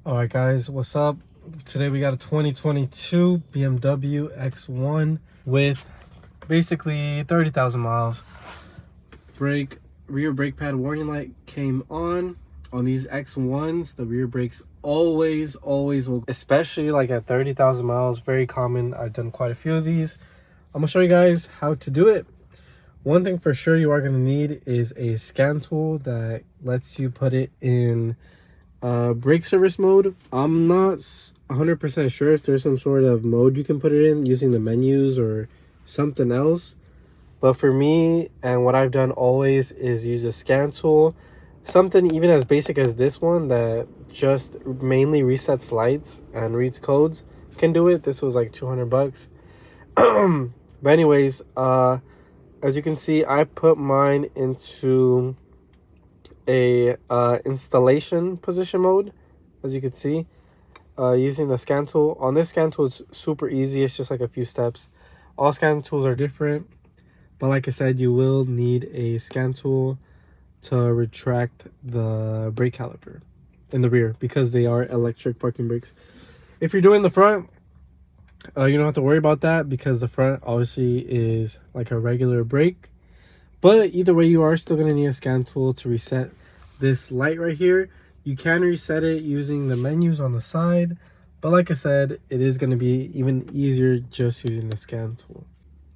All right, guys, what's up? Today we got a 2022 BMW X1 with basically 30,000 miles. Rear brake pad warning light came on these X1s. The rear brakes always will, especially like at 30,000 miles. Very common. I've done quite a few of these. I'm gonna show you guys how to do it. One thing for sure you are gonna need is a scan tool that lets you put it in brake service mode. I'm not 100% sure if there's some sort of mode you can put it in using the menus or something else, but for me and what I've done always is use a scan tool, something even as basic as this one that just mainly resets lights and reads codes can do it. This was like 200 bucks. But anyways, as you can see, I put mine into a installation position mode, as you can see, using the scan tool. On this scan tool, it's super easy. It's just like a few steps. All scan tools are different, but like I said, you will need a scan tool to retract the brake caliper in the rear because they are electric parking brakes. If you're doing the front, you don't have to worry about that because the front obviously is like a regular brake. But either way, you are still going to need a scan tool to reset this light right here. You can reset it using the menus on the side, but like I said, it is going to be even easier just using the scan tool.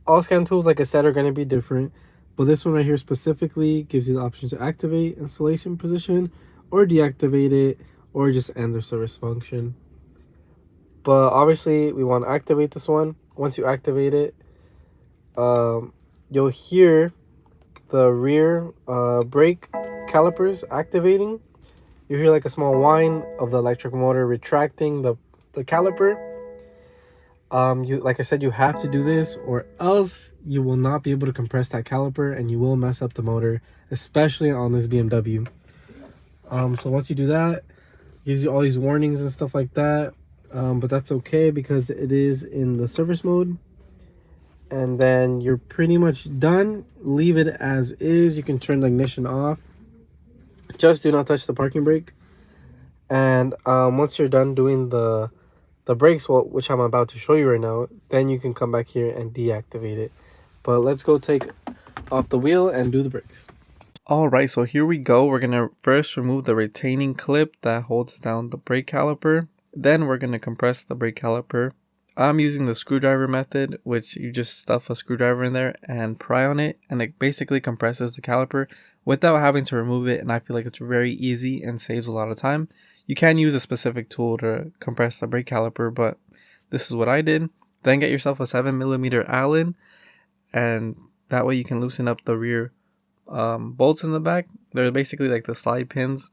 All scan tools, like I said, are going to be different, but this one right here specifically gives you the option to activate installation position or deactivate it or just end the service function. But obviously we want to activate this one. Once you activate it, you'll hear the rear brake calipers activating. You hear like a small whine of the electric motor retracting the caliper. You, like I said, you have to do this or else you will not be able to compress that caliper and you will mess up the motor, especially on this BMW. So once you do that, it gives you all these warnings and stuff like that, but that's okay because it is in the service mode. And then you're pretty much done. Leave it as is. You can turn the ignition off. Just do not touch the parking brake. And once you're done doing the brakes, well, which I'm about to show you right now, then you can come back here and deactivate it. But let's go take off the wheel and do the brakes. All right, so here we go. We're gonna first remove the retaining clip that holds down the brake caliper. Then we're gonna compress the brake caliper. I'm using the screwdriver method, which you just stuff a screwdriver in there and pry on it, and it basically compresses the caliper without having to remove it, and I feel like it's very easy and saves a lot of time. You can use a specific tool to compress the brake caliper, but this is what I did. Then get yourself a 7mm Allen, and that way you can loosen up the rear bolts in the back. They're basically like the slide pins.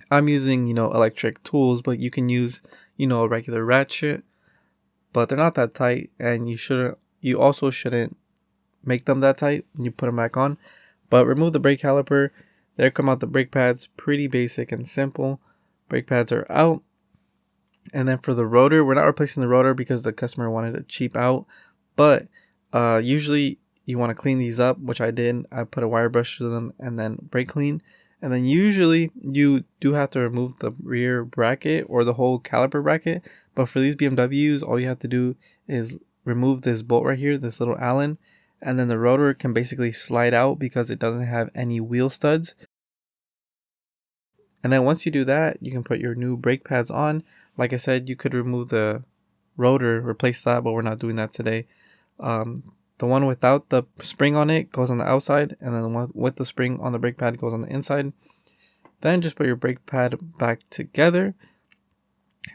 I'm using, electric tools, but you can use, a regular ratchet, but they're not that tight, and you also shouldn't make them that tight when you put them back on. But remove the brake caliper. There come out the brake pads. Pretty basic and simple. Brake pads are out. And then for the rotor, we're not replacing the rotor because the customer wanted it cheap out, but usually you want to clean these up, which I did. I put a wire brush to them and then brake clean. And then usually you do have to remove the rear bracket or the whole caliper bracket. But for these BMWs, all you have to do is remove this bolt right here, this little Allen. And then the rotor can basically slide out because it doesn't have any wheel studs. And then once you do that, you can put your new brake pads on. Like I said, you could remove the rotor, replace that, but we're not doing that today. The one without the spring on it goes on the outside, and then the one with the spring on the brake pad goes on the inside. Then just put your brake pad back together,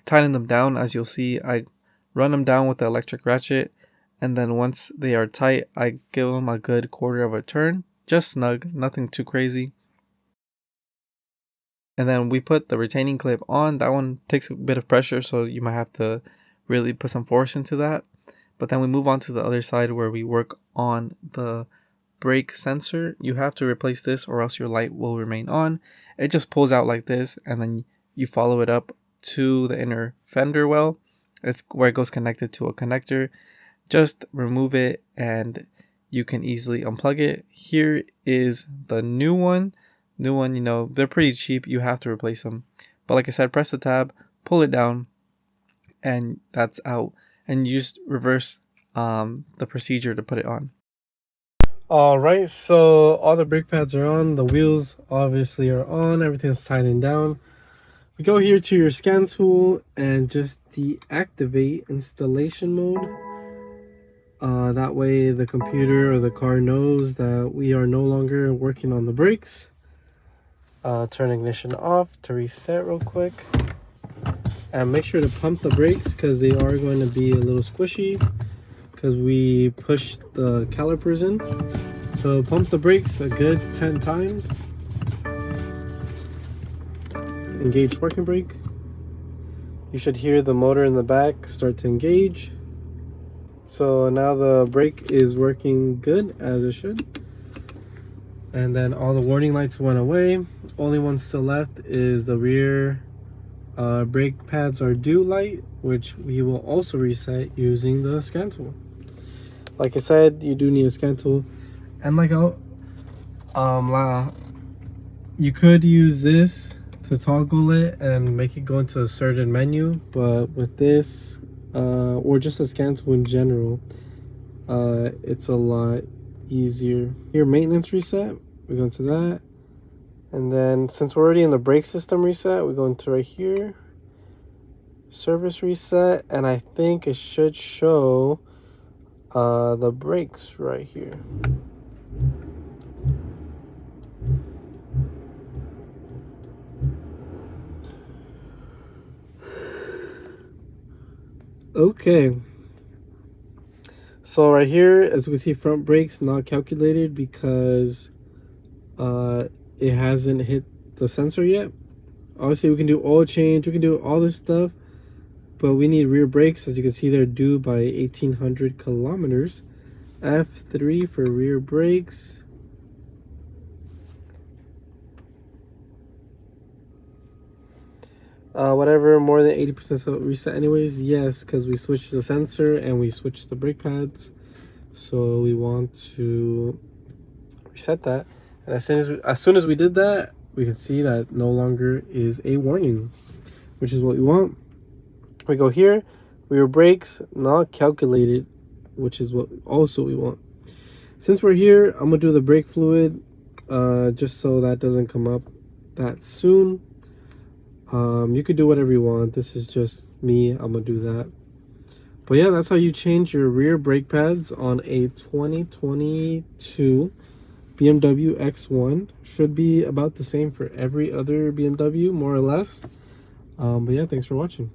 tighten them down. As you'll see, I run them down with the electric ratchet, and then once they are tight, I give them a good quarter of a turn, just snug, nothing too crazy. And then we put the retaining clip on. That one takes a bit of pressure, so you might have to really put some force into that. But then we move on to the other side where we work on the brake sensor. You have to replace this or else your light will remain on. It just pulls out like this, and then you follow it up to the inner fender well. It's where it goes connected to a connector. Just remove it and you can easily unplug it. Here is the new one. They're pretty cheap. You have to replace them. But like I said, press the tab, pull it down, and that's out. And you just reverse the procedure to put it on. All right, so all the brake pads are on. The wheels obviously are on. Everything's tightening down. We go here to your scan tool and just deactivate installation mode. That way the computer or the car knows that we are no longer working on the brakes. Turn ignition off to reset real quick. And make sure to pump the brakes because they are going to be a little squishy because we pushed the calipers in. So pump the brakes a good 10 times. Engage parking brake. You should hear the motor in the back start to engage. So now the brake is working good as it should. And then all the warning lights went away. Only one still left is the rear brake pads are due light, which we will also reset using the scan tool. Like I said, you do need a scan tool. And like you could use this to toggle it and make it go into a certain menu, but with this or just a scan tool in general, it's a lot easier. Here, maintenance reset, we go into that, and then since we're already in the brake system reset, we go into right here, service reset, and I think it should show the brakes right here. Okay, so right here, as we can see, front brakes not calculated because it hasn't hit the sensor yet. Obviously we can do oil change, we can do all this stuff, but we need rear brakes. As you can see, they're due by 1800 kilometers. F3 for rear brakes. Whatever, more than 80% reset anyways. Yes, because we switched the sensor and we switched the brake pads, so we want to reset that. And as soon as we did that, we can see that no longer is a warning, which is what we want. We go here, rear brakes not calculated, which is what also we want. Since we're here, I'm gonna do the brake fluid just so that doesn't come up that soon. You could do whatever you want. This is just me. I'm gonna do that. But yeah, that's how you change your rear brake pads on a 2022 BMW X1. Should be about the same for every other BMW, more or less. But yeah, thanks for watching.